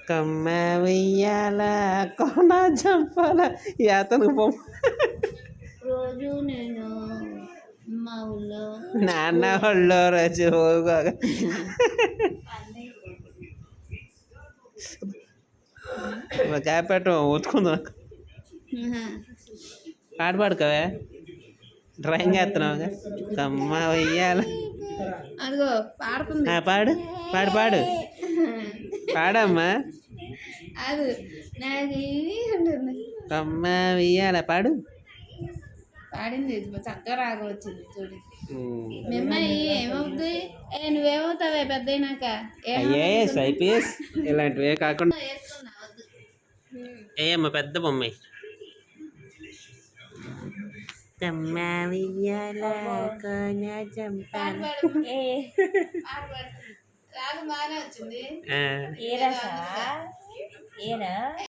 కమ్మ వెయ్యాల కోన చంపాల యాతను బొమ్మ రోజు నేను మా ఊళ్ళో నాన్న వాళ్ళు రోజు క్యాపెట్ ఊతుకుందాం పాట పాడుకోవే డ్రాయింగ్ వేస్తున్నావుగా కమ్మ వెయ్యాల అదిగో పాడుతుంది పాడు పాడు పాడు పాడమ్మా అది నాకు ఉంటుంది కమ్మ వెయ్యాల పాడు పాడింది చక్కగా రాగ వచ్చింది చూడు మిమ్మల్ని ఏమవుతుంది నువ్వేమవుతావే పెద్ద అయినాక ఐఏఎస్ ఐపీఎస్ ఇలాంటివే కాకుండా ఏమ్మా పెద్ద బొమ్మాయి కమ్మ వెయ్యాల కోన చంపాల రాగం బాగానే వచ్చింది ఏరా